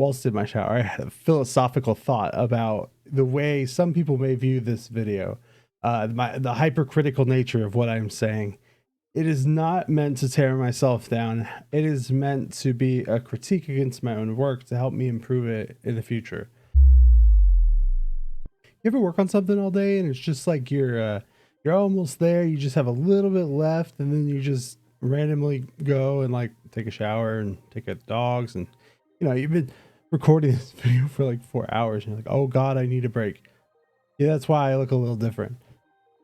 Whilst in my shower, I had a philosophical thought about the way some people may view this video, the hypercritical nature of what I'm saying. It is not meant to tear myself down. It is meant to be a critique against my own work to help me improve it in the future. You ever work on something all day and it's just like you're almost there, you just have a little bit left, and then you just randomly go and like take a shower and take out the dogs, and you've been recording this video for like 4 hours and you're like, oh god, I need a break. Yeah, that's why I look a little different.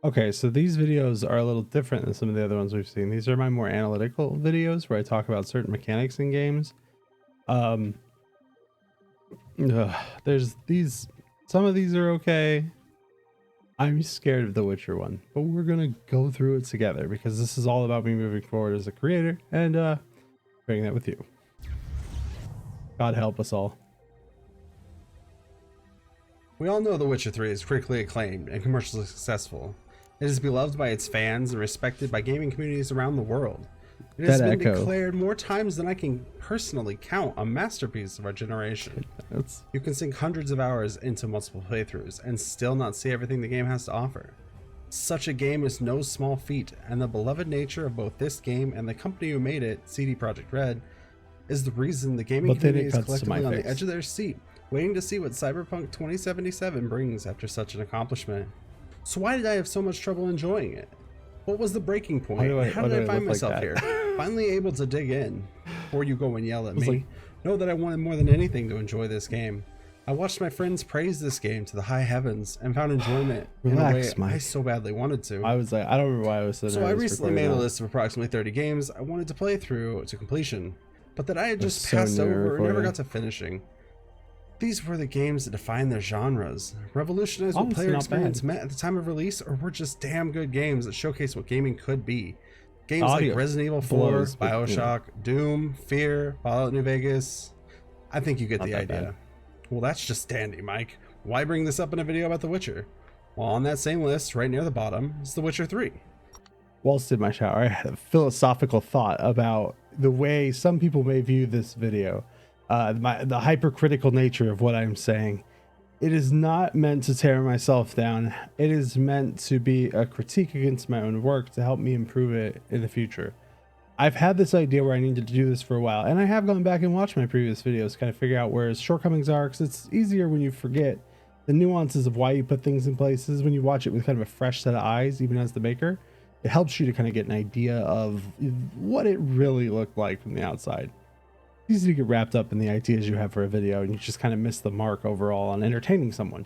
Okay, so these videos are a little different than some of the other ones we've seen. These are my more analytical videos where I talk about certain mechanics in games. There's these, some of these are okay. I'm scared of the Witcher one, but we're gonna go through it together because this is all about me moving forward as a creator and sharing that with you. God help us all. We all know The Witcher 3 is critically acclaimed and commercially successful. It is beloved by its fans and respected by gaming communities around the world. It has been declared more times than I can personally count a masterpiece of our generation. You can sink hundreds of hours into multiple playthroughs and still not see everything the game has to offer. Such a game is no small feat, and the beloved nature of both this game and the company who made it, CD Projekt Red, is the reason the gaming community is collectively on the edge of their seat, waiting to see what Cyberpunk 2077 brings after such an accomplishment. So why did I have so much trouble enjoying it? What was the breaking point? How did I find myself here? Finally able to dig in. Before you go and yell at me, know that I wanted more than anything to enjoy this game. I watched my friends praise this game to the high heavens and found enjoyment in a way I so badly wanted to. I was like, I don't remember why I was sitting there. So I recently made a list of approximately 30 games I wanted to play through to completion, but that I had just passed over and never got to finishing. These were the games that defined their genres, revolutionized what player experience meant at the time of release, or were just damn good games that showcase what gaming could be. Games like Resident Evil 4, Bioshock, Doom, Fear, Fallout New Vegas. I think you get the idea. Well, that's just dandy, Mike. Why bring this up in a video about The Witcher? Well, on that same list, right near the bottom, is The Witcher 3. Whilst in my shower, I had a philosophical thought about the way some people may view this video, the hypercritical nature of what I'm saying. It is not meant to tear myself down. It is meant to be a critique against my own work to help me improve it in the future. I've had this idea where I needed to do this for a while, and I have gone back and watched my previous videos to kind of figure out where his shortcomings are, because it's easier when you forget the nuances of why you put things in places. When you watch it with kind of a fresh set of eyes, even as the maker, it helps you to kind of get an idea of what it really looked like from the outside. It's easy to get wrapped up in the ideas you have for a video, and you just kind of miss the mark overall on entertaining someone.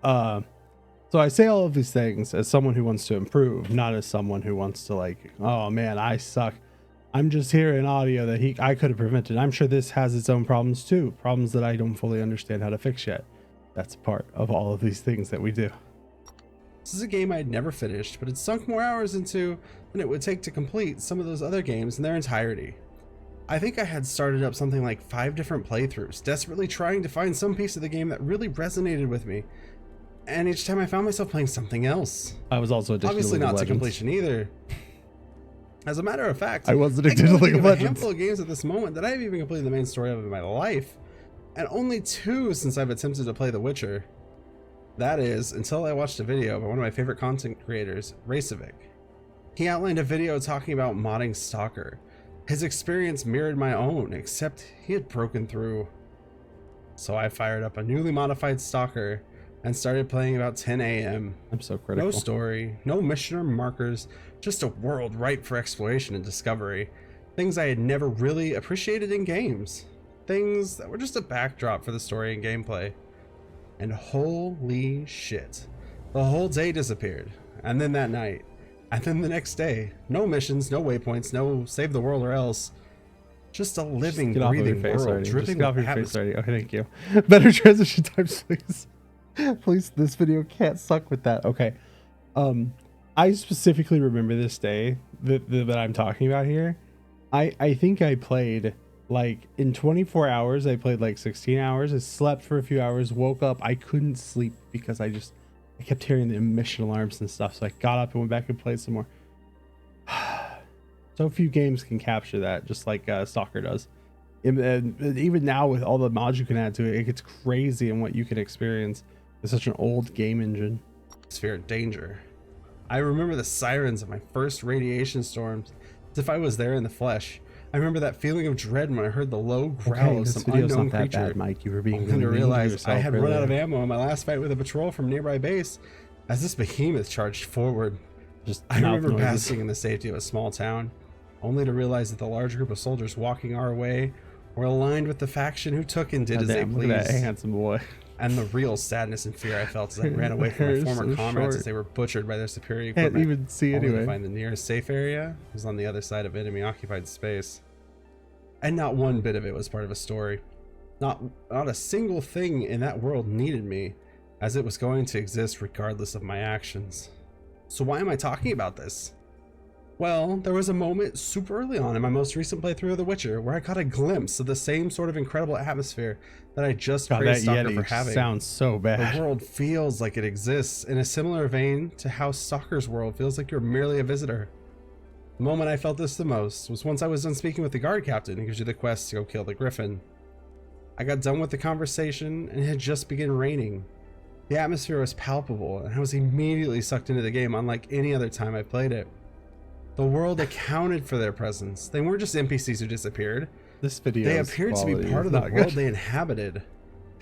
So I say all of these things as someone who wants to improve, not as someone who wants to like, oh man, I suck. I'm just hearing audio that I could have prevented. I'm sure this has its own problems too, problems that I don't fully understand how to fix yet. That's part of all of these things that we do. This is a game I had never finished, but it sunk more hours into than it would take to complete some of those other games in their entirety. I think I had started up something like 5 different playthroughs, desperately trying to find some piece of the game that really resonated with me. And each time I found myself playing something else. I was also addicted obviously to League not of to Legends. completion either. As a matter of fact, I was addicted to League of Legends. A handful of games at this moment that I've even completed the main story of in my life, and only 2 since I've attempted to play The Witcher. That is, until I watched a video by one of my favorite content creators, Racevic. He outlined a video talking about modding Stalker. His experience mirrored my own, except he had broken through. So I fired up a newly modified Stalker and started playing about 10 a.m. I'm so critical. No story, no mission or markers, just a world ripe for exploration and discovery. Things I had never really appreciated in games. Things that were just a backdrop for the story and gameplay. And holy shit, the whole day disappeared. And then that night. And then the next day. No missions, no waypoints, no save the world or else. Just a living, breathing world dripping with atmosphere. Okay, thank you. Better transition times, please. Please, this video can't suck with that. Okay. I specifically remember this day that I'm talking about here. I think I played like in 24 hours. I played like 16 hours. I slept for a few hours, woke up. I couldn't sleep because I kept hearing the emission alarms and stuff. So I got up and went back and played some more. So few games can capture that, just like Stalker does. And even now with all the mods you can add to it, it gets crazy in what you can experience. It's such an old game engine. Sphere danger. I remember the sirens of my first radiation storms as if I was there in the flesh. I remember that feeling of dread when I heard the low growl of some unknown creature. Bad, Mike. You were being only to realize I had run out of ammo in my last fight with a patrol from nearby base as this behemoth charged forward. I remember passing in the safety of a small town, only to realize that the large group of soldiers walking our way were aligned with the faction who took and did as they pleased. Look at that handsome boy. And the real sadness and fear I felt as I ran away from my former comrades as they were butchered by their superior equipment. Can't even see only anyway. to find the nearest safe area was on the other side of enemy occupied space. And not one bit of it was part of a story. Not a single thing in that world needed me, as it was going to exist regardless of my actions. So why am I talking about this? Well, there was a moment super early on in my most recent playthrough of The Witcher where I caught a glimpse of the same sort of incredible atmosphere that I just praised Stalker for having. Sounds so bad. The world feels like it exists in a similar vein to how Stalker's world feels like you're merely a visitor. The moment I felt this the most was once I was done speaking with the guard captain who gives you the quest to go kill the griffin. I got done with the conversation and it had just begun raining. The atmosphere was palpable and I was immediately sucked into the game unlike any other time I played it. The world accounted for their presence. They weren't just NPCs who disappeared. This video They appeared to be part of the world they inhabited.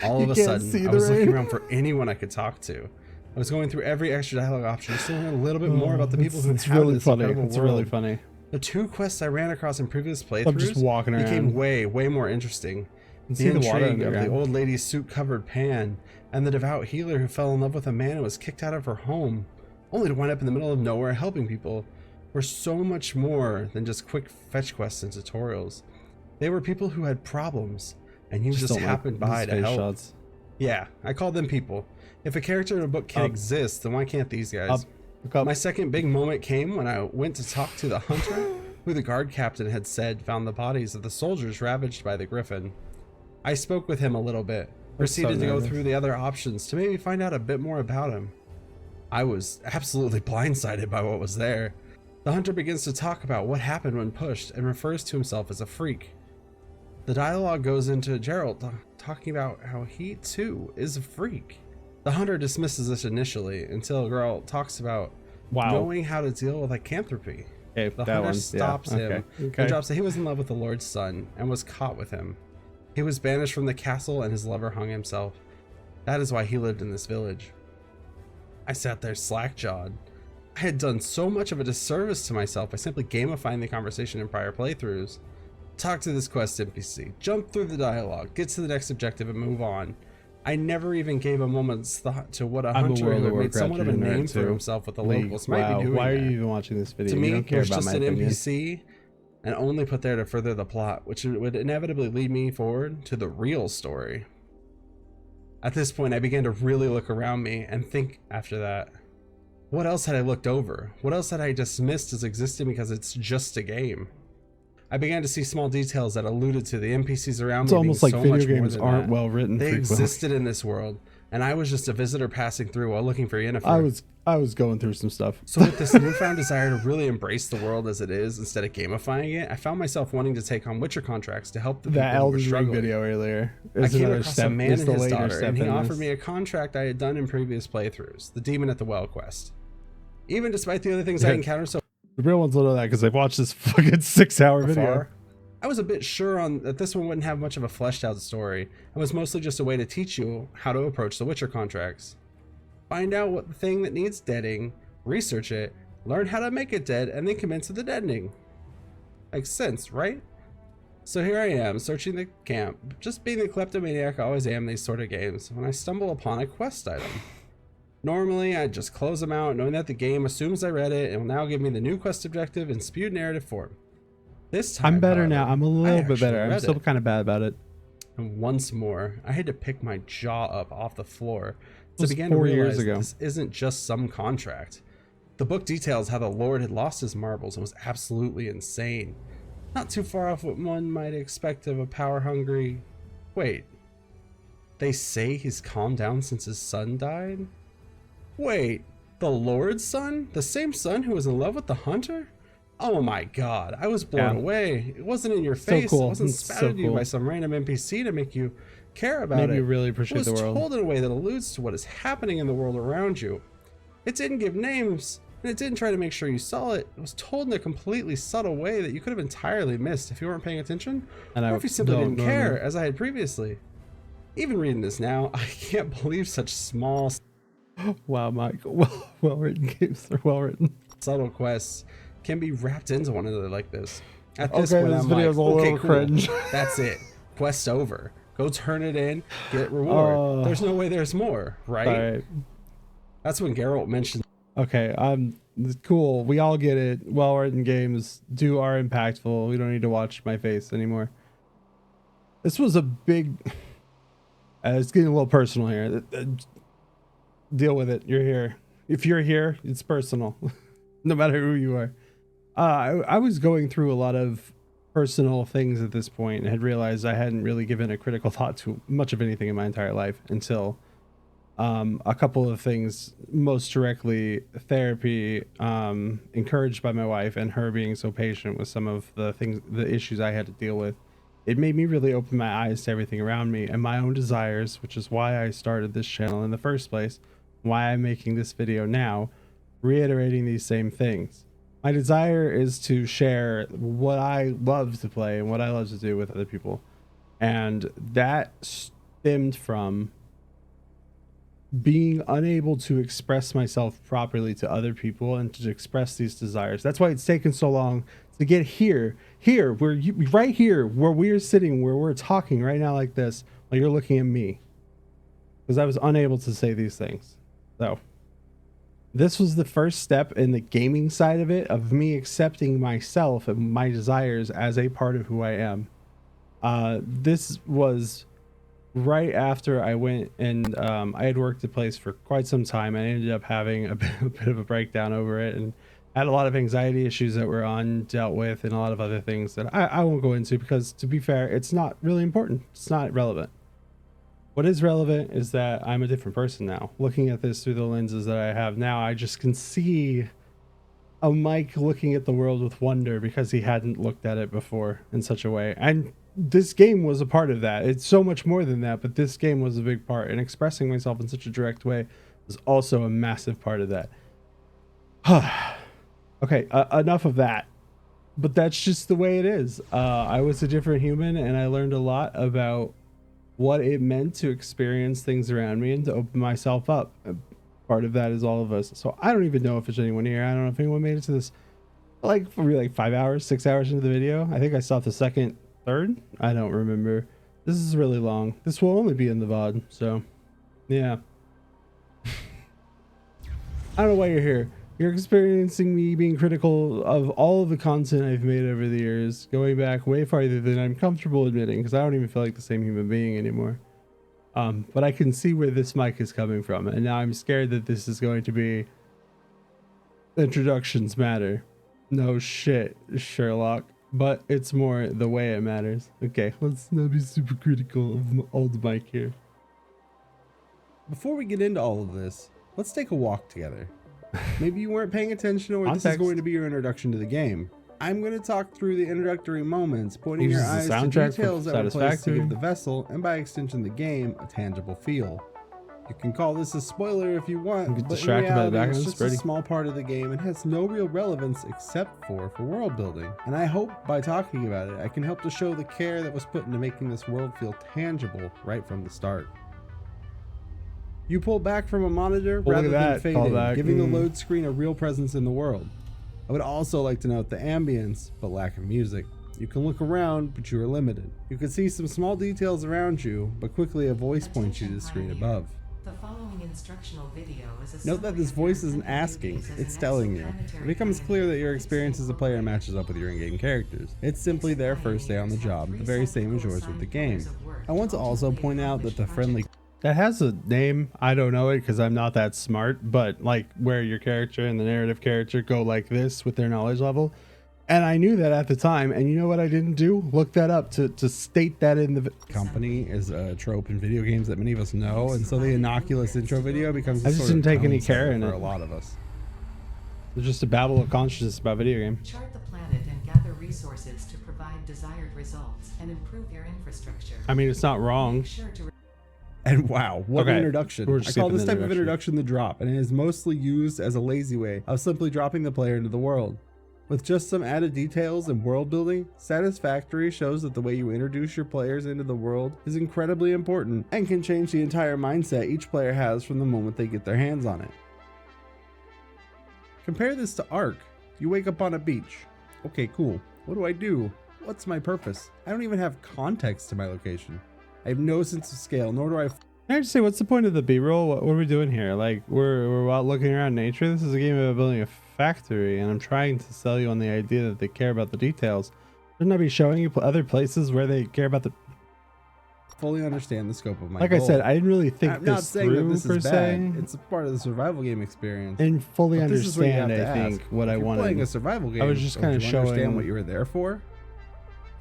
All of a sudden, I was looking around for anyone I could talk to. I was going through every extra dialogue option just to learn a little bit more about the people who inhabit this incredible world. It's really funny. The 2 quests I ran across in previous playthroughs just walking around. became way more interesting. The intrigue of the old lady's suit-covered pan and the devout healer who fell in love with a man and was kicked out of her home, only to wind up in the middle of nowhere helping people, were so much more than just quick fetch quests and tutorials. They were people who had problems, and you just happened by to help. Shots. Yeah, I call them people. If a character in a book can exist, then why can't these guys? My second big moment came when I went to talk to the hunter, who the guard captain had said found the bodies of the soldiers ravaged by the griffin. I spoke with him a little bit, proceeded to go through the other options to maybe find out a bit more about him. I was absolutely blindsided by what was there. The hunter begins to talk about what happened when pushed and refers to himself as a freak. The dialogue goes into Geralt talking about how he too is a freak. The hunter dismisses this initially until Geralt talks about knowing how to deal with lycanthropy. The hunter stops him and drops that he was in love with the Lord's son and was caught with him. He was banished from the castle and his lover hung himself. That is why he lived in this village. I sat there slack-jawed. I had done so much of a disservice to myself by simply gamifying the conversation in prior playthroughs. Talk to this quest NPC, jump through the dialogue, get to the next objective and move on. I never even gave a moment's thought to what a hunter who had made somewhat of a name for himself with the locals might be doing. Why are you even watching this video? To me, it was just an NPC and only put there to further the plot, which would inevitably lead me forward to the real story. At this point, I began to really look around me and think after that. What else had I looked over? What else had I dismissed as existing because it's just a game? I began to see small details that alluded to the NPCs around me. It's almost like video games aren't well written. They existed in this world, and I was just a visitor passing through while looking for Yennefer. I was going through some stuff. So with this newfound desire to really embrace the world as it is instead of gamifying it, I found myself wanting to take on Witcher contracts to help the people who were struggling. Video earlier. I came across a man and his daughter, and he offered me a contract I had done in previous playthroughs, the Demon at the Well quest. Even despite the other things I encountered the real ones will know that because they've watched this fucking 6-hour video. I was a bit sure that this one wouldn't have much of a fleshed out story and was mostly just a way to teach you how to approach the Witcher contracts. Find out what the thing that needs deading, research it, learn how to make it dead, and then commence with the deadening. Makes sense, right? So here I am, searching the camp, just being the kleptomaniac I always am in these sort of games, when I stumble upon a quest item. Normally, I'd just close them out, knowing that the game assumes I read it and will now give me the new quest objective in spewed narrative form. This time, I'm better now. I'm a little bit better. I'm still kind of bad about it. And once more, I had to pick my jaw up off the floor to begin to realize this isn't just some contract. The book details how the Lord had lost his marbles and was absolutely insane. Not too far off what one might expect of a power-hungry... Wait. They say he's calmed down since his son died? Wait, the Lord's son? The same son who was in love with the hunter? Oh my god, I was blown away. It wasn't in your face. Cool. It wasn't spouted to you by some random NPC to make you care about it. Made you really appreciate the world. It was told in a way that alludes to what is happening in the world around you. It didn't give names, and it didn't try to make sure you saw it. It was told in a completely subtle way that you could have entirely missed if you weren't paying attention, or if you simply didn't care, as I had previously. Even reading this now, I can't believe such small... Wow, Mike. Well-written games are well-written. Subtle quests can be wrapped into one another like this. At this point, I'm like, okay, cool. Cringe. That's it. Quest's over. Go turn it in, get reward. There's no way there's more, right? That's when Geralt mentioned. Okay, cool. We all get it. Well-written games are impactful. We don't need to watch my face anymore. This was a big... it's getting a little personal here. Deal with it. You're here. If you're here, it's personal. No matter who you are. I was going through a lot of personal things at this point and had realized I hadn't really given a critical thought to much of anything in my entire life until a couple of things, most directly therapy, encouraged by my wife and her being so patient with some of the issues I had to deal with. It made me really open my eyes to everything around me and my own desires, which is why I started this channel in the first place, why I'm making this video now, reiterating these same things. My desire is to share what I love to play and what I love to do with other people. And that stemmed from being unable to express myself properly to other people and to express these desires. That's why it's taken so long to get here right here where we're sitting, where we're talking right now like this, while you're looking at me, because I was unable to say these things. So this was the first step in the gaming side of it, of me accepting myself and my desires as a part of who I am. This was right after I went and I had worked a place for quite some time. I ended up having a bit of a breakdown over it and had a lot of anxiety issues that were undealt with and a lot of other things that I won't go into, because to be fair, it's not really important. It's not relevant. What is relevant is that I'm a different person now. Looking at this through the lenses that I have now, I just can see a Mike looking at the world with wonder because he hadn't looked at it before in such a way. And this game was a part of that. It's so much more than that, but this game was a big part. And expressing myself in such a direct way was also a massive part of that. Okay, enough of that. But that's just the way it is. I was a different human, and I learned a lot about what it meant to experience things around me and to open myself up. Part of that is all of us. So I don't even know if there's anyone here. I don't know if anyone made it to this, like, probably like 5 hours, 6 hours into the video. I think I stopped the second, third. I don't remember. This is really long. This will only be in the VOD. So yeah. I don't know why you're here. You're experiencing me being critical of all of the content I've made over the years, going back way farther than I'm comfortable admitting, because I don't even feel like the same human being anymore. But I can see where this mic is coming from, and now I'm scared that this is going to be introductions matter. No shit, Sherlock. But it's more the way it matters. Okay, let's not be super critical of old Mike here. Before we get into all of this, let's take a walk together. Maybe you weren't paying attention, or this is going to be your introduction to the game. I'm going to talk through the introductory moments, pointing your eyes to details that were placed to give the vessel, and by extension the game, a tangible feel. You can call this a spoiler if you want, but in reality it's just a small part of the game and has no real relevance except for world building. And I hope by talking about it, I can help to show the care that was put into making this world feel tangible right from the start. You pull back from a monitor rather than fade in, giving the load screen a real presence in the world. I would also like to note the ambience, but lack of music. You can look around, but you are limited. You can see some small details around you, but quickly a voice points you to the screen above. The following instructional video is a Note that this voice isn't asking, it's telling you. It becomes clear that your experience as a player matches up with your in-game characters. It's simply their first day on the job, the very same as yours with the game. I want to also point out that the friendly... That has a name. I don't know it because I'm not that smart, but like where your character and the narrative character go like this with their knowledge level. And I knew that at the time, and you know what I didn't do? Look that up to state that in the company is a trope in video games that many of us know, and so the innocuous intro video becomes I just didn't take any care in it for a lot of us. It's just a babble of consciousness about video game. Chart the planet and gather resources to provide desired results and improve your infrastructure. I mean, it's not wrong. Make sure to And wow, what an Okay, introduction. we're I just call skipping this the type of introduction the drop, and it is mostly used as a lazy way of simply dropping the player into the world. With just some added details and world building, Satisfactory shows that the way you introduce your players into the world is incredibly important and can change the entire mindset each player has from the moment they get their hands on it. Compare this to Ark. You wake up on a beach. Okay, cool. What do I do? What's my purpose? I don't even have context to my location. I have no sense of scale, nor do I... Can I just say, what's the point of the B-roll? What are we doing here? Like, we're out looking around nature. This is a game about building a factory, and I'm trying to sell you on the idea that they care about the details. Shouldn't I be showing you other places where they care about the... fully understand the scope of my Like goal. I said, I didn't really think I'm not this saying that through, this per is se. bad. It's a part of the survival game experience. And fully But this is where you understand, have to I think, ask, what if I you're wanted. playing a survival game, I was just kind of do you understand showing what you were there for?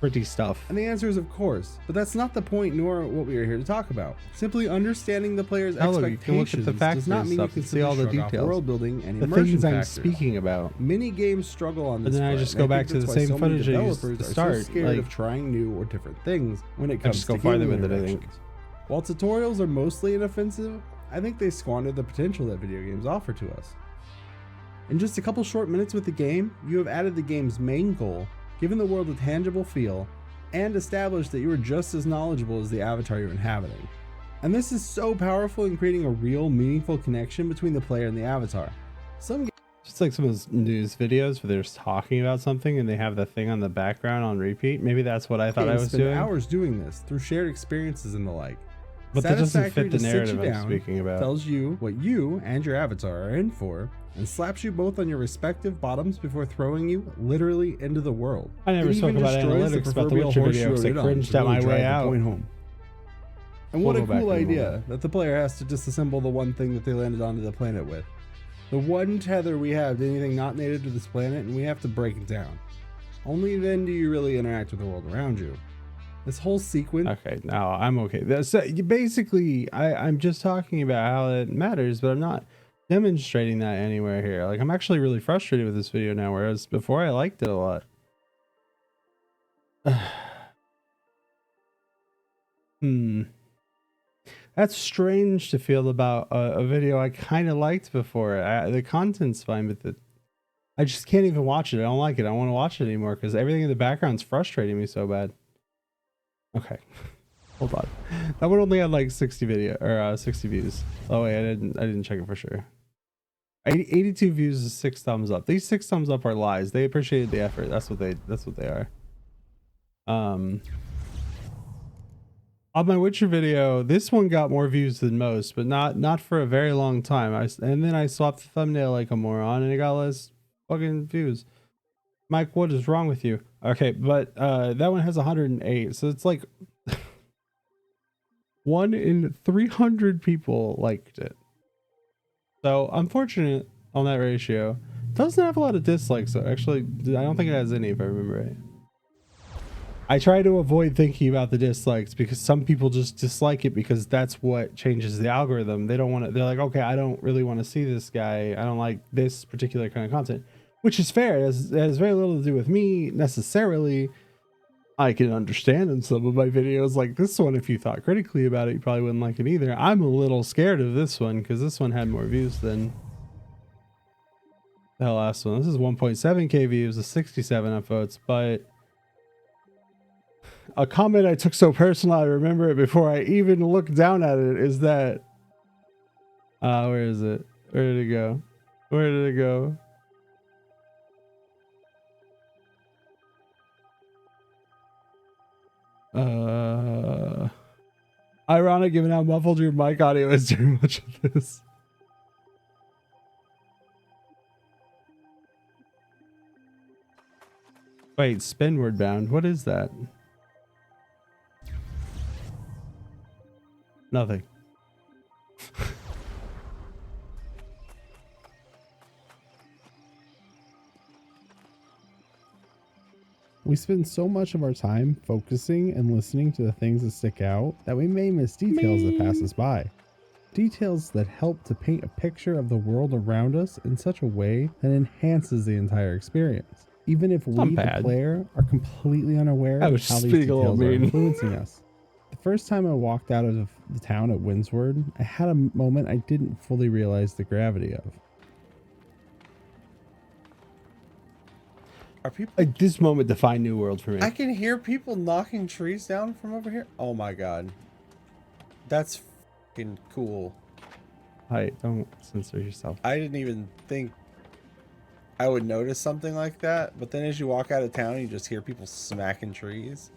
pretty stuff. And the answer is of course, but that's not the point nor what we are here to talk about. Simply understanding the player's Hell, you can look expectations at the factory does not mean you stuff can and see all the simply shrug off details. world building and The immersion things I'm factors. speaking about. Many games struggle on this And then I front, just and go think back to that's the why same so many footage I used developers to are start, so scared like- of trying new or different things when it comes just go to farther gaming with it, I think. introductions. While tutorials are mostly inoffensive, I think they squander the potential that video games offer to us. In just a couple short minutes with the game, you have added the game's main goal, given the world a tangible feel, and established that you are just as knowledgeable as the avatar you're inhabiting. And this is so powerful in creating a real, meaningful connection between the player and the avatar. Some Just like some of those news videos where they're just talking about something and they have the thing on the background on repeat. Maybe that's what I thought I games was spend doing. hours doing this through shared experiences and the like. But that doesn't Satisfactory fit the just sits you narrative I'm down, speaking about. tells you what you and your avatar are in for, and slaps you both on your respective bottoms before throwing you literally into the world. I never It spoke even about destroys analytics about the proverbial Witcher horse video you because I rode on cringed to out really my drive way the out. point home. And what We'll a go back cool in a idea moment. that the player has to disassemble the one thing that they landed onto the planet with. The one tether we have to anything not native to this planet, and we have to break it down. Only then do you really interact with the world around you. This whole sequence... Okay, now I'm okay. Basically, I'm just talking about how it matters, but I'm not demonstrating that anywhere here. Like, I'm actually really frustrated with this video now, whereas before I liked it a lot. That's strange to feel about a video I kind of liked before. The content's fine, but I just can't even watch it. I don't like it. I don't want to watch it anymore because everything in the background's frustrating me so bad. Okay, hold on. That one only had like 60 views. Oh wait, I didn't check it for sure. 82 views is 6 thumbs up. These 6 thumbs up are lies. They appreciated the effort. That's what they are. On my Witcher video, this one got more views than most, but not for a very long time. And then I swapped the thumbnail like a moron, and it got less fucking views. Mike, what is wrong with you? Okay, but that one has 108, so it's like 1 in 300 people liked it. So I'm fortunate on that ratio. Doesn't have a lot of dislikes though. Actually, I don't think it has any if I remember right. I try to avoid thinking about the dislikes because some people just dislike it because that's what changes the algorithm. They don't want to, they're like, okay, I don't really want to see this guy. I don't like this particular kind of content, which is fair. It has very little to do with me necessarily. I can understand in some of my videos like this one, if you thought critically about it, you probably wouldn't like it either. I'm a little scared of this one because this one had more views than the last one. This is 1.7k views, a 67 upvotes, but a comment I took so personal, I remember it before I even looked down at it, is that where is it? Where did it go? Where did it go? Ironic given how muffled your mic audio is during much of this. Wait, spinward bound. What is that? Nothing. We spend so much of our time focusing and listening to the things that stick out that we may miss details that pass us by. Details that help to paint a picture of the world around us in such a way that enhances the entire experience, even if we, the player, are completely unaware of how these details are influencing us. The first time I walked out of the town at Windsward, I had a moment I didn't fully realize the gravity of. Are people like this moment defined New World for me? I can hear people knocking trees down from over here. Oh my god. That's fucking cool. Hi, don't censor yourself. I didn't even think I would notice something like that, but then as you walk out of town, you just hear people smacking trees.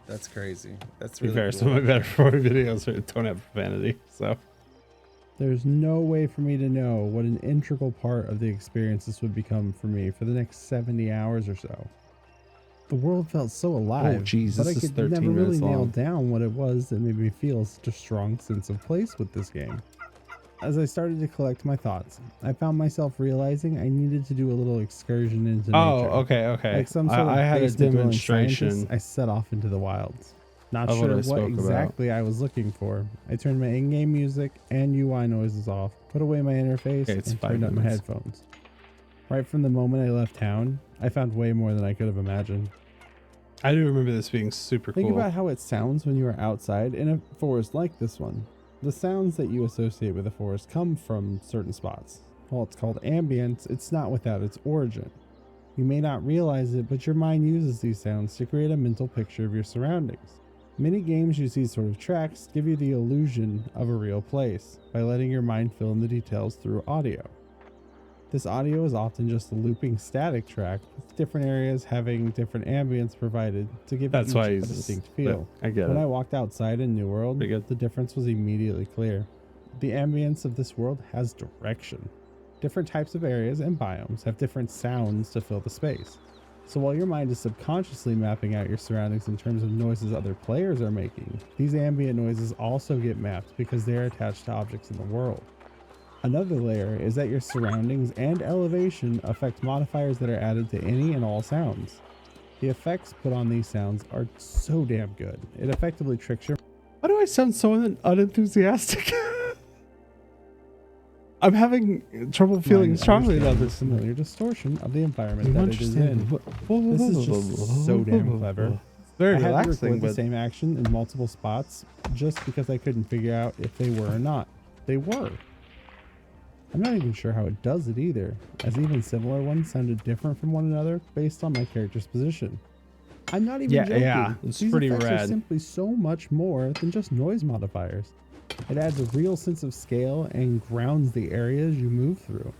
That's crazy. That's really cool. Some of my better videos don't have profanity, so. There's no way for me to know what an integral part of the experience this would become for me for the next 70 hours or so. The world felt so alive, but I could never really nail down what it was that made me feel such a strong sense of place with this game. As I started to collect my thoughts, I found myself realizing I needed to do a little excursion into nature. Okay. Like some sort of I had a demonstration. I set off into the wilds. Not sure what exactly I was looking for. I turned my in-game music and UI noises off, put away my interface, and turned up my headphones. Right from the moment I left town, I found way more than I could have imagined. I do remember this being super cool. Think about how it sounds when you are outside in a forest like this one. The sounds that you associate with a forest come from certain spots. While it's called ambience, it's not without its origin. You may not realize it, but your mind uses these sounds to create a mental picture of your surroundings. Many games use these sort of tracks give you the illusion of a real place by letting your mind fill in the details through audio. This audio is often just a looping static track with different areas having different ambience provided to give each a distinct feel. When I walked outside in New World, the difference was immediately clear. The ambience of this world has direction. Different types of areas and biomes have different sounds to fill the space. So while your mind is subconsciously mapping out your surroundings in terms of noises other players are making, these ambient noises also get mapped because they are attached to objects in the world. Another layer is that your surroundings and elevation affect modifiers that are added to any and all sounds. The effects put on these sounds are so damn good. It effectively tricks your... Why do I sound so unenthusiastic? I'm having trouble feeling strongly about this. Familiar distortion of the environment that it is in. This is just so damn clever. Very relaxing. I had to record but the same action in multiple spots just because I couldn't figure out if they were or not. They were. I'm not even sure how it does it either, as even similar ones sounded different from one another based on my character's position. I'm not even joking. Yeah, it's These pretty effects rad. are simply so much more than just noise modifiers. It adds a real sense of scale and grounds the areas you move through.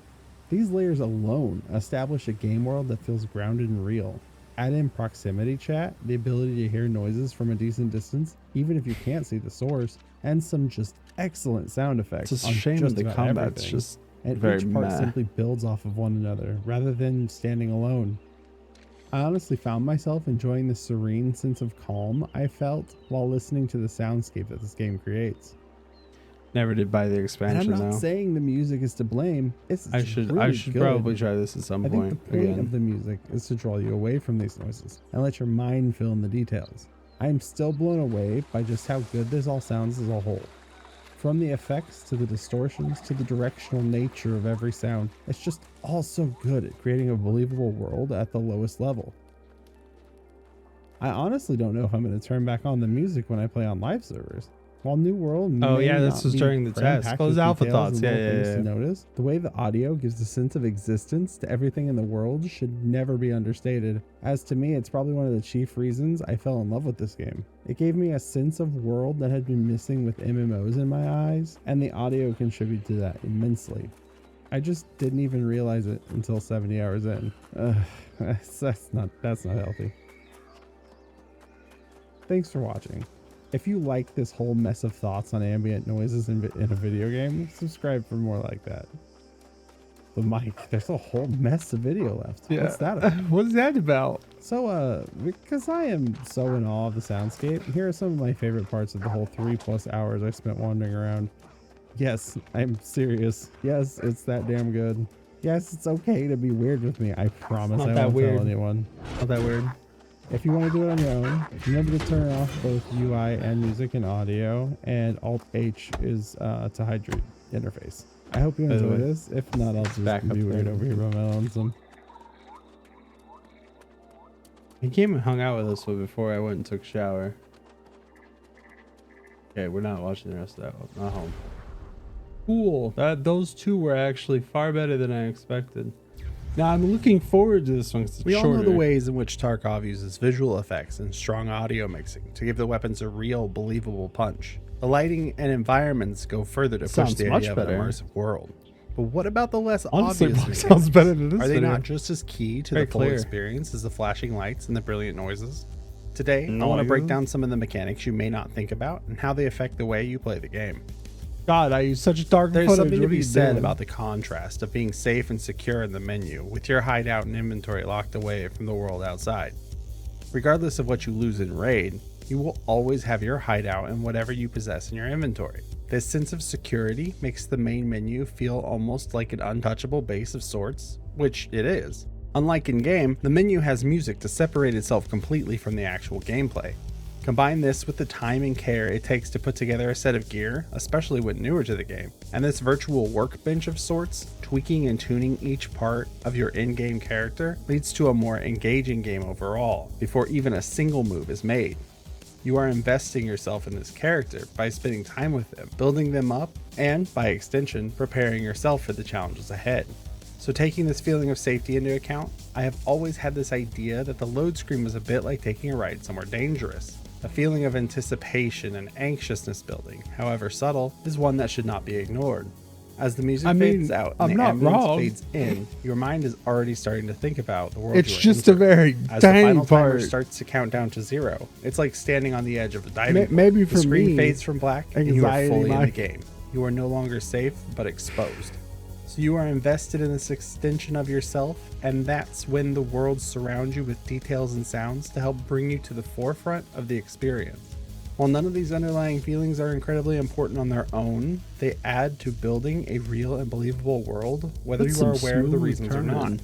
These layers alone establish a game world that feels grounded and real. Add in proximity chat, the ability to hear noises from a decent distance, even if you can't see the source, and some just excellent sound effects. It's a shame the combat's just and very each part meh. simply builds off of one another rather than standing alone. I honestly found myself enjoying the serene sense of calm I felt while listening to the soundscape that this game creates. Never did buy the expansion. And I'm not saying the music is to blame. I should good. probably try this at some point. I think the point of the music is to draw you away from these noises and let your mind fill in the details. I am still blown away by just how good this all sounds as a whole. From the effects to the distortions to the directional nature of every sound, it's just all so good at creating a believable world at the lowest level. I honestly don't know if I'm going to turn back on the music when I play on live servers. While New World this was during the test. Close alpha thoughts. To notice, the way the audio gives a sense of existence to everything in the world should never be understated. As to me, it's probably one of the chief reasons I fell in love with this game. It gave me a sense of world that had been missing with MMOs in my eyes, and the audio contributed to that immensely. I just didn't even realize it until 70 hours in. That's not healthy. Thanks for watching. If you like this whole mess of thoughts on ambient noises in a video game, subscribe for more like that. But Mike, there's a whole mess of video left. Yeah. What's that about? What's that about? So, because I am so in awe of the soundscape, here are some of my favorite parts of the whole 3+ hours I spent wandering around. Yes, I'm serious. Yes, it's that damn good. Yes, it's okay to be weird with me. I promise I won't tell anyone. Not that weird. If you want to do it on your own, remember to turn off both UI and music and audio, and Alt H is to hide your interface. I hope you enjoy this. If not, I'll just back up be weird there. over here by my lonesome. He came and hung out with us before I went and took a shower. Okay, we're not watching the rest of that one. Not home. Cool. Those two were actually far better than I expected. Now I'm looking forward to this one. 'Cause it's We all know the shorter. ways in which Tarkov uses visual effects and strong audio mixing to give the weapons a real, believable punch. The lighting and environments go further to push Sounds the much idea of better. an immersive world. But what about the less Honestly, obvious sounds mechanics? better than this Are they video. not just as key to Very the full clear. experience as the flashing lights and the brilliant noises? Today, I want to break down some of the mechanics you may not think about and how they affect the way you play the game. God, I use such dark There's footage. something to What are be you said doing? about the contrast of being safe and secure in the menu with your hideout and inventory locked away from the world outside. Regardless of what you lose in raid, you will always have your hideout and whatever you possess in your inventory. This sense of security makes the main menu feel almost like an untouchable base of sorts, which it is. Unlike in game, the menu has music to separate itself completely from the actual gameplay. Combine this with the time and care it takes to put together a set of gear, especially when newer to the game, and this virtual workbench of sorts, tweaking and tuning each part of your in-game character leads to a more engaging game overall, before even a single move is made. You are investing yourself in this character by spending time with them, building them up, and, by extension, preparing yourself for the challenges ahead. So taking this feeling of safety into account, I have always had this idea that the load screen was a bit like taking a ride somewhere dangerous. A feeling of anticipation and anxiousness building, however subtle, is one that should not be ignored. As the music fades out and I'm the not ambience wrong. fades in, your mind is already starting to think about the world. It's you are just a entering. very As the tiny final timer part. starts to count down to 0, it's like standing on the edge of a diving pool. Maybe The for screen me, fades from black and you are anxiety fully in the might- game. You are no longer safe, but exposed. So you are invested in this extension of yourself, and that's when the world surrounds you with details and sounds to help bring you to the forefront of the experience. While none of these underlying feelings are incredibly important on their own, they add to building a real and believable world, whether That's you are some aware of the smooth reasons or not. turning.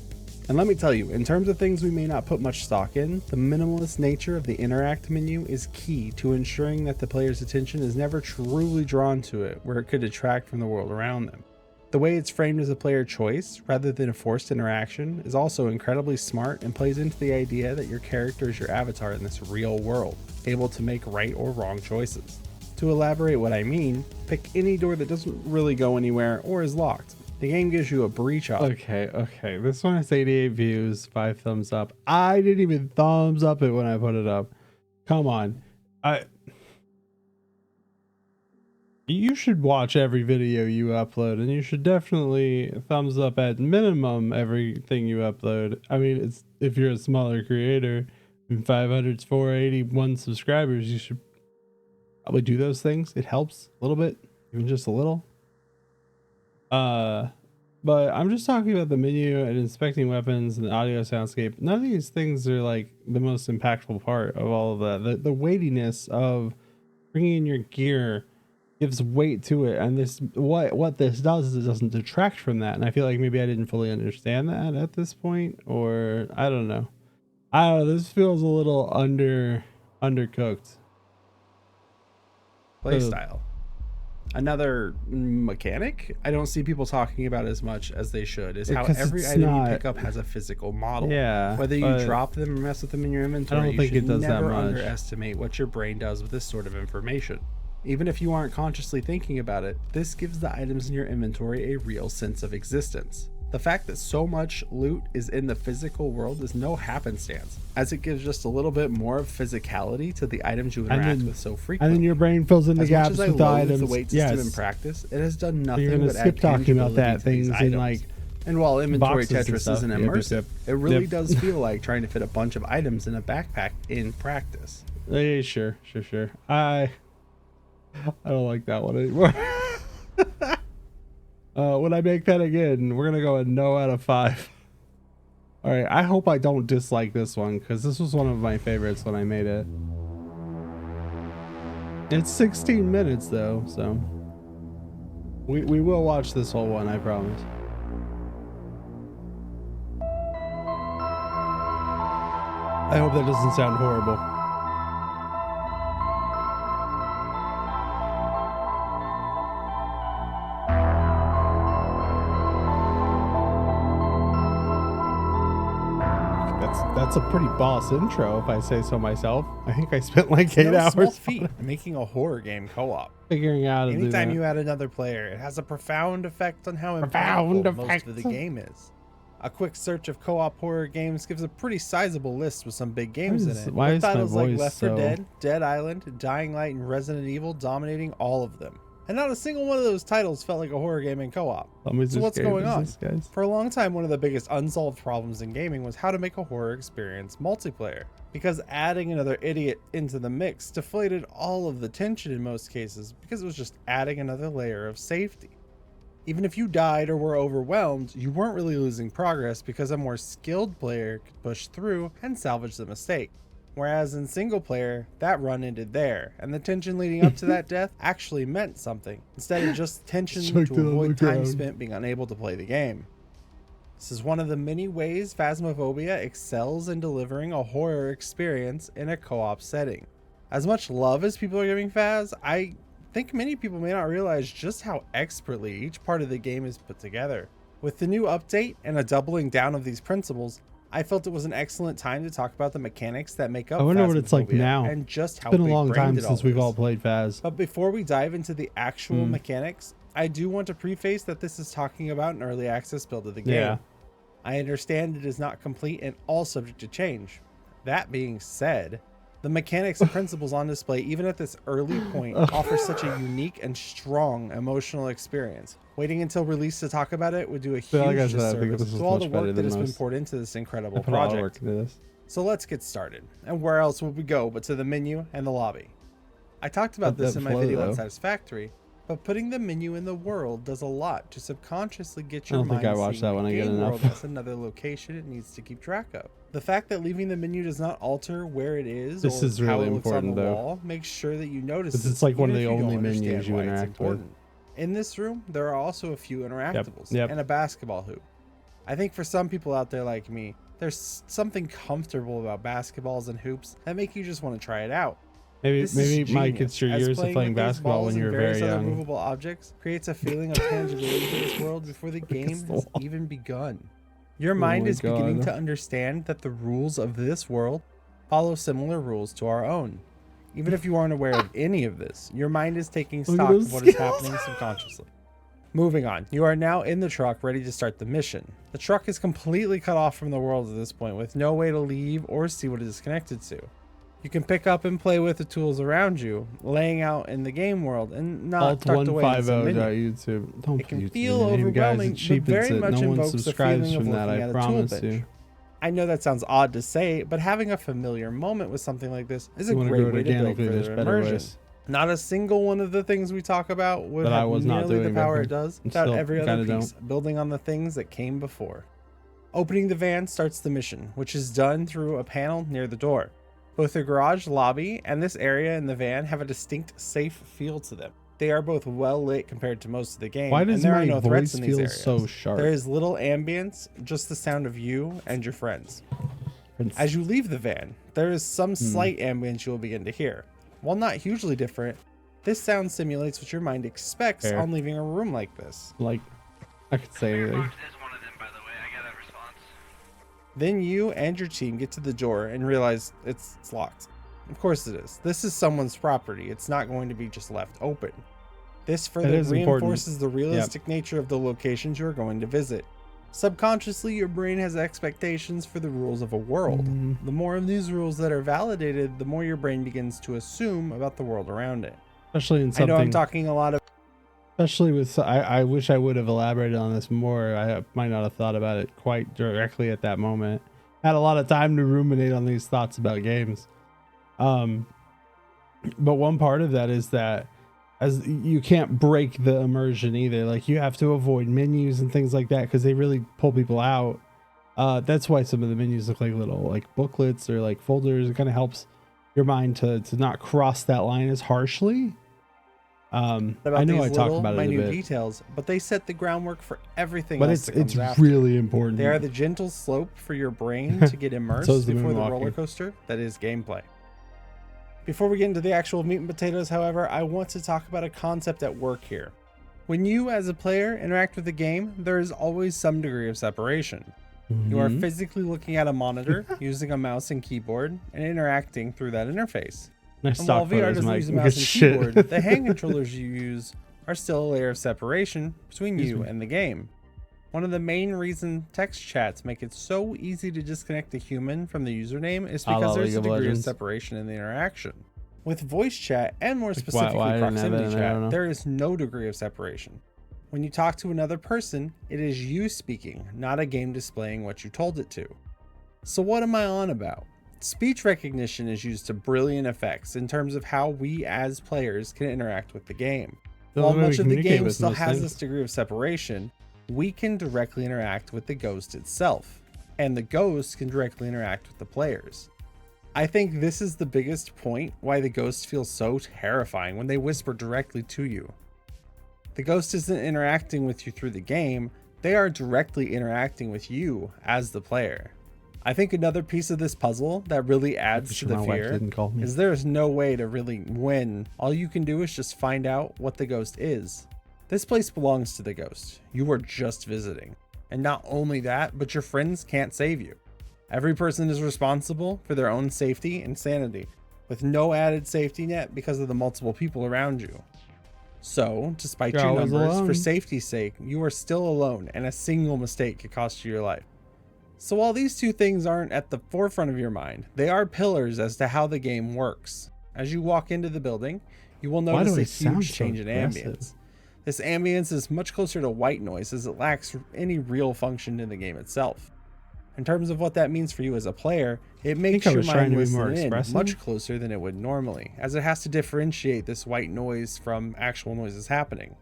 And let me tell you, in terms of things we may not put much stock in, the minimalist nature of the interact menu is key to ensuring that the player's attention is never truly drawn to it where it could detract from the world around them. The way it's framed as a player choice rather than a forced interaction is also incredibly smart and plays into the idea that your character is your avatar in this real world, able to make right or wrong choices. To elaborate what I mean, pick any door that doesn't really go anywhere or is locked. The game gives you a breach option. Okay. This one has 88 views, 5 thumbs up. I didn't even thumbs up it when I put it up. Come on. You should watch every video you upload, and you should definitely thumbs up at minimum everything you upload. I mean, it's if you're a smaller creator, from 500 to 481 subscribers, you should probably do those things. It helps a little bit, even just a little. But I'm just talking about the menu and inspecting weapons and the audio soundscape. None of these things are like the most impactful part of all of that. The weightiness of bringing in your gear gives weight to it, and this what this does is it doesn't detract from that. And I feel like maybe I didn't fully understand that at this point, or I don't know. This feels a little undercooked. Playstyle. Another mechanic I don't see people talking about as much as they should is how Because every it's item you not- pick up has a physical model. Yeah, Whether you but drop them or mess with them in your inventory, you think should it does that never much. underestimate what your brain does with this sort of information. Even if you aren't consciously thinking about it, this gives the items in your inventory a real sense of existence. The fact that so much loot is in the physical world is no happenstance, as it gives just a little bit more of physicality to the items you interact with so frequently. And then your brain fills in the As gaps much as I with the loathe items. the weight system in Yes, practice, it has done you're nothing gonna but skip add talking about tangibility that. to these Things in items. like And while inventory boxes and Tetris stuff. isn't Yep, immersive, it really Yep. does feel like trying to fit a bunch of items in a backpack in practice. Yeah, sure. I don't like that one anymore. When I make that again, we're gonna go a no out of 5. All right, I hope I don't dislike this one because this was one of my favorites when I made it. It's 16 minutes though, so we will watch this whole one, I promise. I hope that doesn't sound horrible. That's a pretty boss intro, if I say so myself. I think I spent like 8 hours small feat making a horror game co-op. figuring out. Anytime you add another player, it has a profound effect on how impactful most of the game is. A quick search of co-op horror games gives a pretty sizable list with some big games in it. Why with is my titles like voice Left 4 so- Dead, Dead Island, Dying Light, and Resident Evil dominating all of them. And not a single one of those titles felt like a horror game in co-op. So what's going on? For a long time, one of the biggest unsolved problems in gaming was how to make a horror experience multiplayer. Because adding another idiot into the mix deflated all of the tension in most cases, because it was just adding another layer of safety. Even if you died or were overwhelmed, you weren't really losing progress because a more skilled player could push through and salvage the mistake. Whereas in single player, that run ended there, and the tension leading up to that death actually meant something, instead of just tension to avoid time spent being unable to play the game. This is one of the many ways Phasmophobia excels in delivering a horror experience in a co-op setting. As much love as people are giving Phas, I think many people may not realize just how expertly each part of the game is put together. With the new update and a doubling down of these principles, I felt it was an excellent time to talk about the mechanics that make up I wonder what it's like Phasmophobia now. and just how It's been a long big-brained time it since all we've is. all played Phas. But before we dive into the actual mechanics, I do want to preface that this is talking about an early access build of the game. Yeah. I understand it is not complete and all subject to change. That being said, the mechanics and principles on display, even at this early point, offer such a unique and strong emotional experience. Waiting until release to talk about it would do a huge like I said, I think disservice this is to all the much better work that than has been most. poured into this incredible I put a lot of work project. into this. So let's get started. And where else would we go but to the menu and the lobby? I talked about Let this that in my flow, video though. on Satisfactory, but putting the menu in the world does a lot to subconsciously get I your don't think mind I watched seeing that when the I get game enough. world as another location it needs to keep track of. The fact that leaving the menu does not alter where it is This or is how really it looks on important, the though. wall makes sure that you notice Because it, it's like one of even the if you don't only menus understand you why it's interact with. important. In this room, there are also a few interactables Yep. and a basketball hoop. I think for some people out there like me, there's something comfortable about basketballs and hoops that make you just want to try it out. Maybe, This is Mike, genius, it's your as years of playing with these basketball balls when you and were very various other young. movable objects creates a feeling of tangibility to this world before the game Against the has wall. even begun. Your mind my is beginning God. to understand that the rules of this world follow similar rules to our own. Even if you aren't aware of any of this, your mind is taking Look at stock those of what is skills. happening subconsciously. Moving on, you are now in the truck ready to start the mission. The truck is completely cut off from the world at this point with no way to leave or see what it is connected to. You can pick up and play with the tools around you, laying out in the game world and not tucked away in some menu. Alt150.youtube. Don't It can YouTube feel the name, overwhelming, guys. It but very cheapens it. much No one invokes a subscribes feeling of from that, looking I at a promise tool you. bench. I know that sounds odd to say, but having a familiar moment with something like this is a You wanna great grow it way to build organically, there's further better immersion. ways. Not a single one of the things we talk about would That I have was not nearly the doing power before. it does And without still every other kinda piece, building on the things that came before. Opening the van starts the mission, which is done through a panel near the door. Both the garage lobby and this area in the van have a distinct safe feel to them. They are both well lit compared to most of the game, Why and does there my are no threats voice in these feel areas. so sharp? There is little ambience, just the sound of you and your friends. As you leave the van, there is some slight ambience you will begin to hear. While not hugely different, this sound simulates what your mind expects Fair. on leaving a room like this. Like, I could say anything. Is one of them, by the way. I got a response. Then you and your team get to the door and realize it's locked. Of course it is. This is someone's property. It's not going to be just left open. This further is important. reinforces the realistic nature of the locations you are going to visit. Subconsciously, your brain has expectations for the rules of a world. The more of these rules that are validated, the more your brain begins to assume about the world around it. Especially in I something. know I'm talking a lot of Especially with, I wish I would have elaborated on this more. I might not have thought about it quite directly at that moment. Had a lot of time to ruminate on these thoughts about games. But one part of that is that as you can't break the immersion either. Like you have to avoid menus and things like that because they really pull people out. That's why some of the menus look like little like booklets or like folders. It kind of helps your mind to not cross that line as harshly. I know I talk about it a bit, details, but they set the groundwork for everything but else it's really important. They are the gentle slope for your brain to get immersed before the roller coaster that is gameplay. Before we get into the actual meat and potatoes, however, I want to talk about a concept at work here. When you, as a player, interact with the game, there is always some degree of separation. You are physically looking at a monitor, using a mouse and keyboard, and interacting through that interface. And while VR doesn't use a mouse and keyboard, the hand controllers you use are still a layer of separation between you and the game. One of the main reasons text chats make it so easy to disconnect the human from the username is because there's a degree of separation in the interaction. With voice chat, and more specifically proximity chat, there is no degree of separation. When you talk to another person, it is you speaking, not a game displaying what you told it to. So what am I on about? Speech recognition is used to brilliant effects in terms of how we as players can interact with the game. While much of the game still has this degree of separation, we can directly interact with the ghost itself, and the ghost can directly interact with the players. I think this is the biggest point why the ghost feels so terrifying when they whisper directly to you. The ghost isn't interacting with you through the game, they are directly interacting with you as the player. I think another piece of this puzzle that really adds to the fear is there is no way to really win. All you can do is just find out what the ghost is. This place belongs to the ghost. You are just visiting. And not only that, but your friends can't save you. Every person is responsible for their own safety and sanity, with no added safety net because of the multiple people around you. So, despite your numbers, for safety's sake, you are still alone, and a single mistake could cost you your life. So while these two things aren't at the forefront of your mind, they are pillars as to how the game works. As you walk into the building, you will notice a huge change in ambience. This ambience is much closer to white noise as it lacks any real function in the game itself. In terms of what that means for you as a player, it makes your mind listen in much closer than it would normally, as it has to differentiate this white noise from actual noises happening.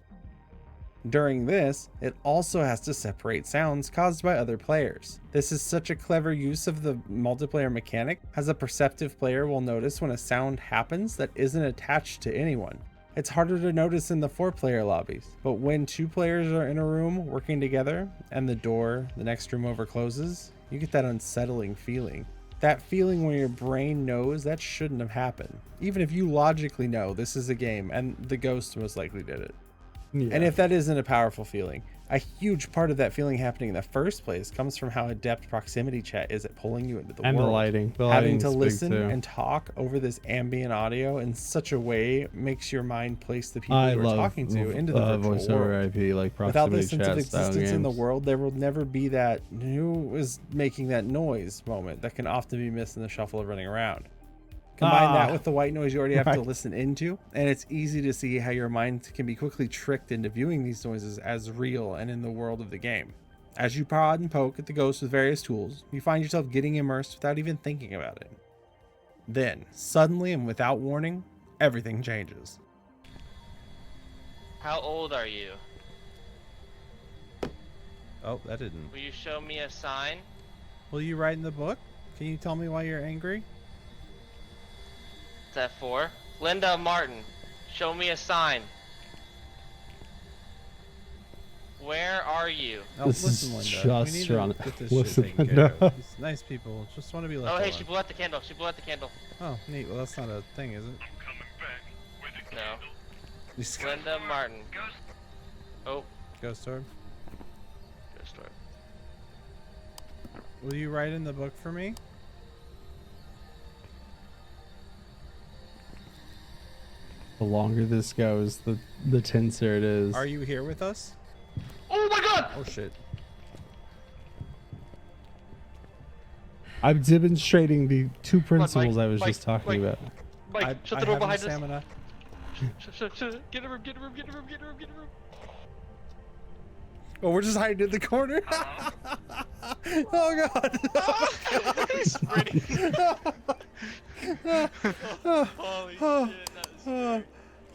During this, it also has to separate sounds caused by other players. This is such a clever use of the multiplayer mechanic, as a perceptive player will notice when a sound happens that isn't attached to anyone. It's harder to notice in the 4-player lobbies, but when 2 players are in a room working together and the door the next room over closes, you get that unsettling feeling. That feeling where your brain knows that shouldn't have happened, even if you logically know this is a game and the ghost most likely did it. Yeah. And if that isn't a powerful feeling, a huge part of that feeling happening in the first place comes from how adept proximity chat is at pulling you into the world. And the lighting. Having to listen and talk over this ambient audio in such a way makes your mind place the people you are talking to into the virtual voice world. over IP, like proximity Without this sense chat of existence games. in the world, there will never be that who is making that noise moment that can often be missed in the shuffle of running around. Combine that with the white noise you already have to listen into, and it's easy to see how your mind can be quickly tricked into viewing these noises as real and in the world of the game. As you prod and poke at the ghost with various tools, you find yourself getting immersed without even thinking about it. Then, suddenly and without warning, everything changes. How old are you? Oh, that didn't. Will you show me a sign? Will you write in the book? Can you tell me why you're angry? Is that 4? Linda Martin, show me a sign. Where are you? Oh, listen, Linda. We need to get this shit taken care of. These nice people just want to be left alone. Hey, she blew out the candle. She blew out the candle. Oh, neat. Well, that's not a thing, is it? I'm coming back with a candle. No. Linda Martin. Ghost. Oh. Ghost orb. Ghost orb. Will you write in the book for me? The longer this goes, the tenser it is. Are you here with us? Oh my god! Oh shit. I'm demonstrating the 2 principles I was just talking about. Mike, shut the door behind us. Stamina. Shut. Get in a room, get in a room, get in a room, get in a room, get in a room. Oh, we're just hiding in the corner. Oh god. He's pretty. Holy shit, that is scary.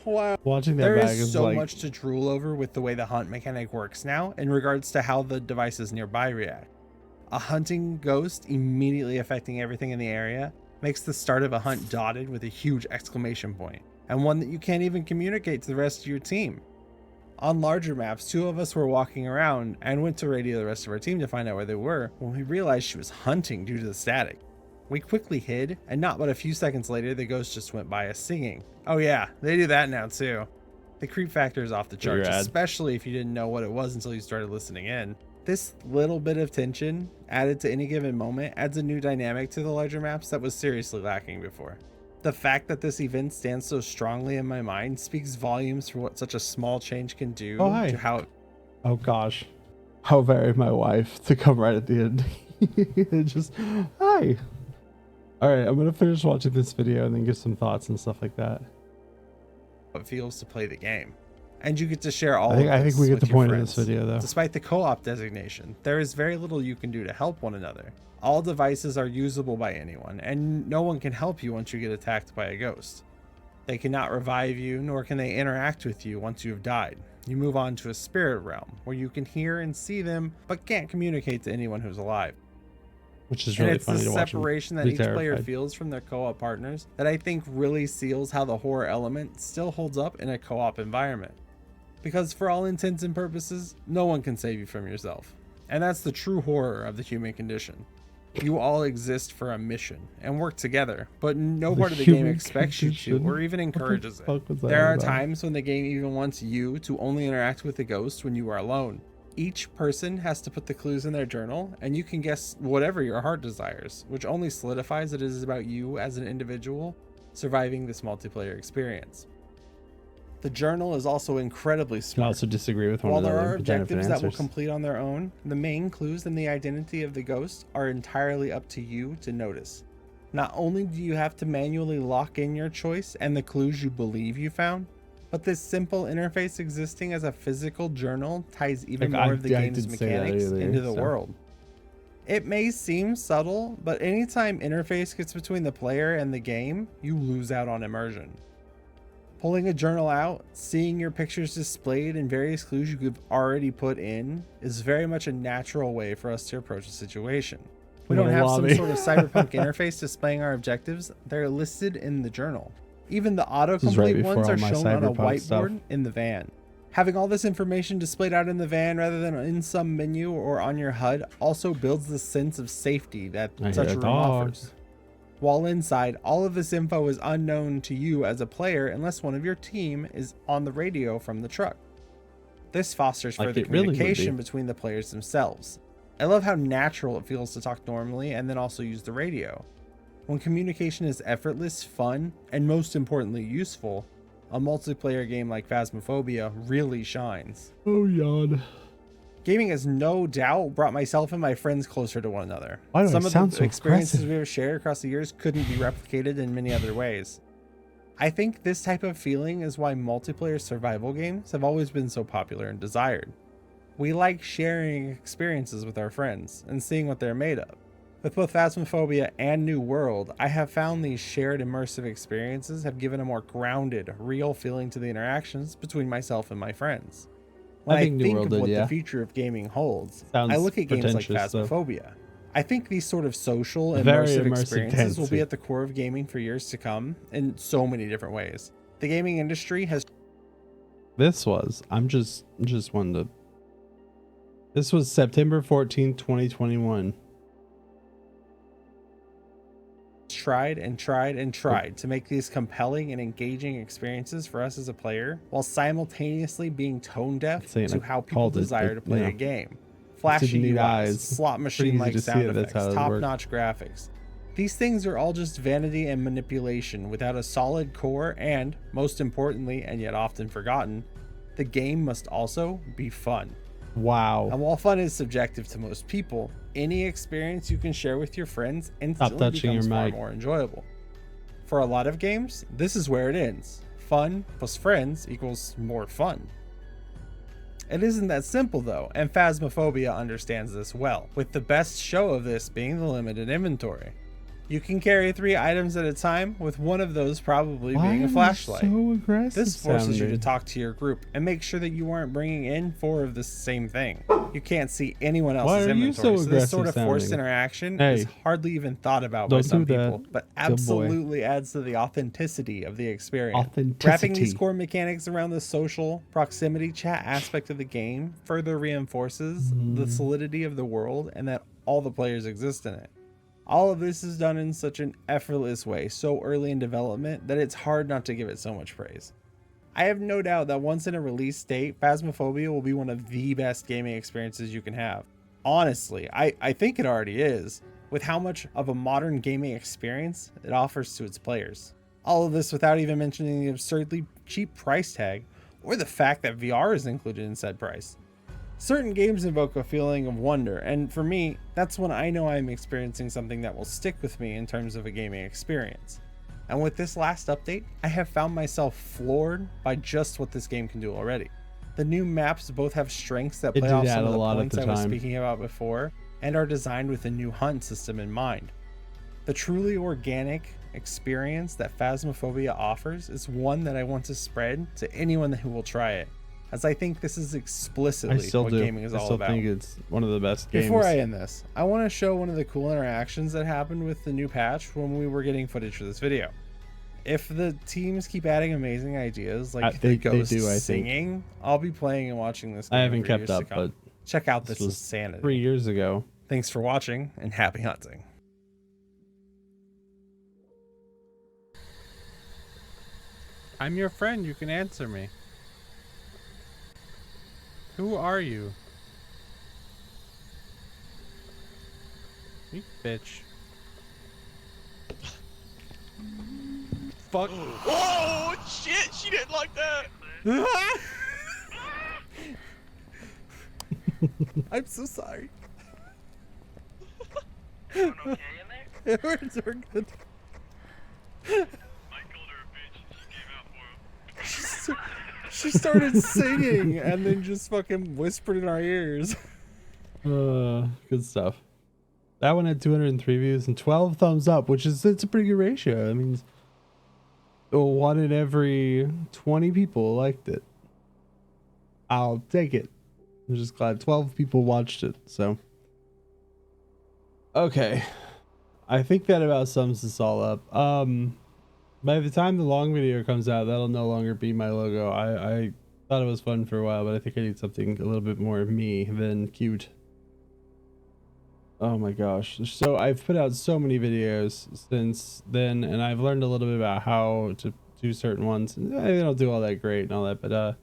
Wow. Watching that There bag is is so like much to drool over with the way the hunt mechanic works now in regards to how the devices nearby react. A hunting ghost immediately affecting everything in the area makes the start of a hunt dotted with a huge exclamation point. and one that you can't even communicate to the rest of your team. On larger maps, 2 of us were walking around and went to radio the rest of our team to find out where they were when we realized she was hunting due to the static. We quickly hid, and not but a few seconds later, the ghost just went by us singing. Oh yeah, they do that now too. The creep factor is off the charts, especially if you didn't know what it was until you started listening in. This little bit of tension added to any given moment adds a new dynamic to the larger maps that was seriously lacking before. The fact that this event stands so strongly in my mind speaks volumes for what such a small change can do to how... Oh gosh. How very my wife to come right at the end. Just, hi. All right, I'm going to finish watching this video and then give some thoughts and stuff like that. It feels to play the game. And you get to share all I think we get the point of this video though. Despite the co-op designation, there is very little you can do to help one another. All devices are usable by anyone, and no one can help you once you get attacked by a ghost. They cannot revive you, nor can they interact with you once you have died. You move on to a spirit realm, where you can hear and see them, but can't communicate to anyone who's alive. Which is really funny to watch. It's the separation that each player feels from their co-op partners that I think really seals how the horror element still holds up in a co-op environment. Because for all intents and purposes, no one can save you from yourself. And that's the true horror of the human condition. You all exist for a mission and work together, but no part of the game expects you to or even encourages it. There are times when the game even wants you to only interact with the ghost when you are alone. Each person has to put the clues in their journal, and you can guess whatever your heart desires, which only solidifies that it is about you as an individual surviving this multiplayer experience. The journal is also incredibly smart. I also disagree with one While there are objectives that will complete on their own, the main clues and the identity of the ghost are entirely up to you to notice. Not only do you have to manually lock in your choice and the clues you believe you found, but this simple interface existing as a physical journal ties even more of the game's mechanics into the world. It may seem subtle, but anytime interface gets between the player and the game, you lose out on immersion. Pulling a journal out, seeing your pictures displayed and various clues you've already put in is very much a natural way for us to approach a situation. We don't have some sort of cyberpunk interface displaying our objectives. They're listed in the journal. Even the autocomplete ones are shown on a whiteboard in the van. Having all this information displayed out in the van rather than in some menu or on your HUD also builds the sense of safety that such a room offers. While inside, all of this info is unknown to you as a player unless one of your team is on the radio from the truck. This fosters further communication between the players themselves. I love how natural it feels to talk normally and then also use the radio. When communication is effortless, fun, and most importantly useful, a multiplayer game like Phasmophobia really shines. Oh, yawn. Gaming has no doubt brought myself and my friends closer to one another. Some of the experiences we have shared across the years couldn't be replicated in many other ways. I think this type of feeling is why multiplayer survival games have always been so popular and desired. We like sharing experiences with our friends and seeing what they're made of. With both Phasmophobia and New World, I have found these shared immersive experiences have given a more grounded, real feeling to the interactions between myself and my friends. When I think of what the future of gaming holds, I look at games like Phasmophobia. I think these sort of social, immersive experiences will be at the core of gaming for years to come in so many different ways. The gaming industry has... This was September 14th, 2021. Tried to make these compelling and engaging experiences for us as a player, while simultaneously being tone deaf to how people desire to play a game. Flashy UIs, slot machine-like sound effects, top-notch graphics. These things are all just vanity and manipulation without a solid core, and, most importantly, and yet often forgotten, the game must also be fun. Wow. And while fun is subjective to most people, any experience you can share with your friends instantly becomes far more enjoyable. For a lot of games, this is where it ends. Fun plus friends equals more fun. It isn't that simple though, and Phasmophobia understands this well, with the best show of this being the limited inventory. You can carry 3 items at a time, with one of those probably being a flashlight. So aggressive. This forces you to talk to your group and make sure that you aren't bringing in 4 of the same thing. You can't see anyone else's inventory, so this sort of forced interaction is hardly even thought about by some people, but absolutely adds to the authenticity of the experience. Wrapping these core mechanics around the social proximity chat aspect of the game further reinforces the solidity of the world and that all the players exist in it. All of this is done in such an effortless way, so early in development, that it's hard not to give it so much praise. I have no doubt that once in a release state, Phasmophobia will be one of the best gaming experiences you can have. Honestly, I think it already is, with how much of a modern gaming experience it offers to its players. All of this without even mentioning the absurdly cheap price tag, or the fact that VR is included in said price. Certain games invoke a feeling of wonder, and for me, that's when I know I'm experiencing something that will stick with me in terms of a gaming experience. And with this last update, I have found myself floored by just what this game can do already. The new maps both have strengths that play off some of the points I was speaking about before, and are designed with a new hunt system in mind. The truly organic experience that Phasmophobia offers is one that I want to spread to anyone who will try it, as I think this is explicitly what gaming is all about. I think it's one of the best games. Before I end this, I want to show one of the cool interactions that happened with the new patch when we were getting footage for this video. If the teams keep adding amazing ideas like the ghost singing, I'll be playing and watching this game. I haven't kept up, but check out this insanity. 3 years ago. Thanks for watching and happy hunting. I'm your friend, you can answer me. Who are you? You bitch. Fuck. Oh shit! She didn't like that. I'm so sorry. Everyone okay in there? Words are good. Mike called her a bitch and she came out for him. She started singing and then just fucking whispered in our ears. Good stuff. That one had 203 views and 12 thumbs up, which is, it's a pretty good ratio. I mean, 1 in every 20 people liked it. I'll take it. I'm just glad 12 people watched it. So, okay, I think that about sums this all up. By the time the long video comes out, that'll no longer be my logo. I thought it was fun for a while, but I think I need something a little bit more me than cute. Oh my gosh. So I've put out so many videos since then, and I've learned a little bit about how to do certain ones. They don't do all that great and all that, but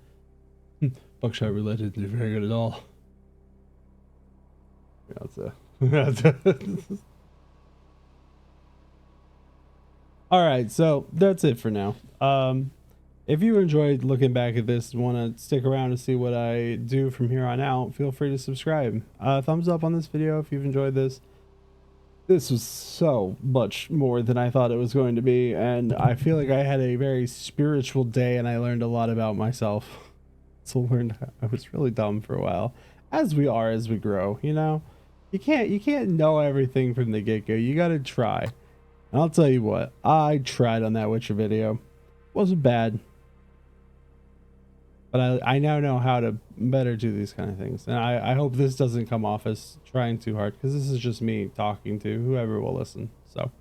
Buckshot Roulette didn't do very good at all. All right, so that's it for now. If you enjoyed looking back at this and want to stick around to see what I do from here on out, feel free to subscribe. Thumbs up on this video if you've enjoyed this. This was so much more than I thought it was going to be, and I feel like I had a very spiritual day and I learned a lot about myself. So I was really dumb for a while, as we are as we grow, you know? You can't know everything from the get-go. You got to try. And I'll tell you what, I tried on that Witcher video. Wasn't bad. But I now know how to better do these kind of things. And I hope this doesn't come off as trying too hard, because this is just me talking to whoever will listen. So,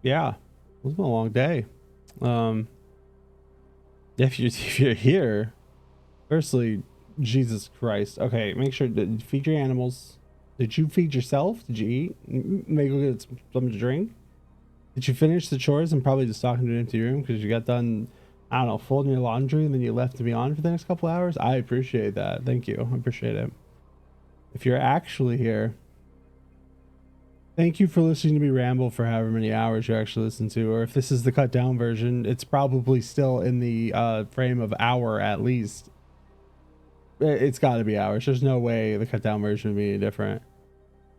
yeah, it was a long day. If you're here, firstly, Jesus Christ. Okay, make sure to feed your animals. Did you feed yourself? Did you eat? Maybe go get something to drink? Did you finish the chores and probably just talking to an empty room because you got done, I don't know, folding your laundry and then you left to be on for the next couple hours? I appreciate that. Thank you. I appreciate it. If you're actually here, thank you for listening to me ramble for however many hours you actually listen to. Or if this is the cut down version, it's probably still in the frame of hour at least. It's got to be hours. There's no way the cut down version would be any different.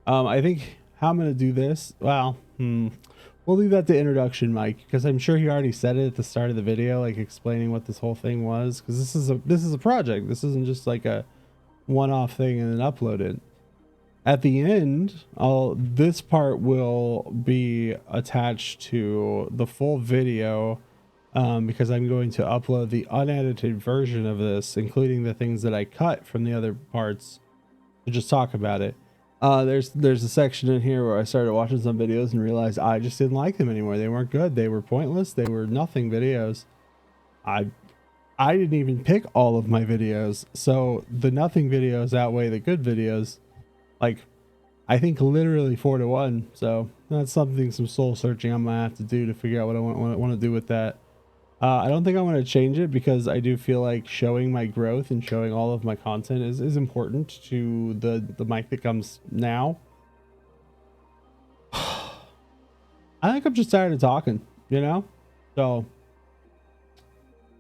I think how I'm going to do this, well, we'll leave that to introduction, Mike, because I'm sure he already said it at the start of the video, like explaining what this whole thing was, because this is a project. This isn't just like a one-off thing and then upload it. at the end, this part will be attached to the full video, because I'm going to upload the unedited version of this, including the things that I cut from the other parts, to just talk about it. There's a section in here where I started watching some videos and realized I just didn't like them anymore. They weren't good. They were pointless. They were nothing videos. I didn't even pick all of my videos, so the nothing videos outweigh the good videos, like I think literally 4-to-1. So that's something, some soul searching I'm gonna have to do to figure out what I want to do with that. I don't think I want to change it because I do feel like showing my growth and showing all of my content is important to the mic that comes now. I think I'm just tired of talking, you know? So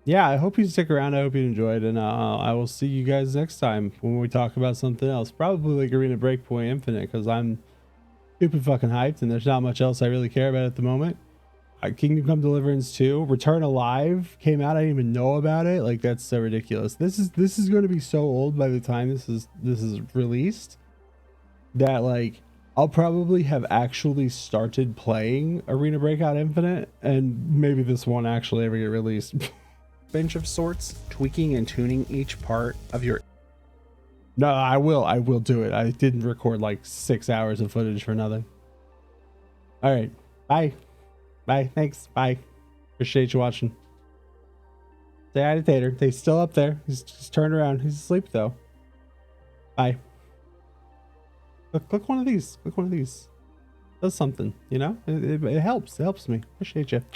yeah, I hope you stick around. I hope you enjoyed, and I will see you guys next time when we talk about something else, probably like Arena Breakpoint Infinite, because I'm super fucking hyped and there's not much else I really care about at the moment. Kingdom Come Deliverance 2, Return Alive came out. I didn't even know about it. Like, that's so ridiculous. This is going to be so old by the time this is released that like I'll probably have actually started playing Arena Breakout Infinite, and maybe this won't actually ever get released. Bench of sorts, tweaking and tuning each part of your. No, I will do it. I didn't record like 6 hours of footage for nothing. All right, bye, thanks, bye. Appreciate you watching. Say hi to Tater. He's still up there. He's just turned around. He's asleep though. Bye. Click one of these. Click one of these. Does something, you know? It helps. It helps me. Appreciate you.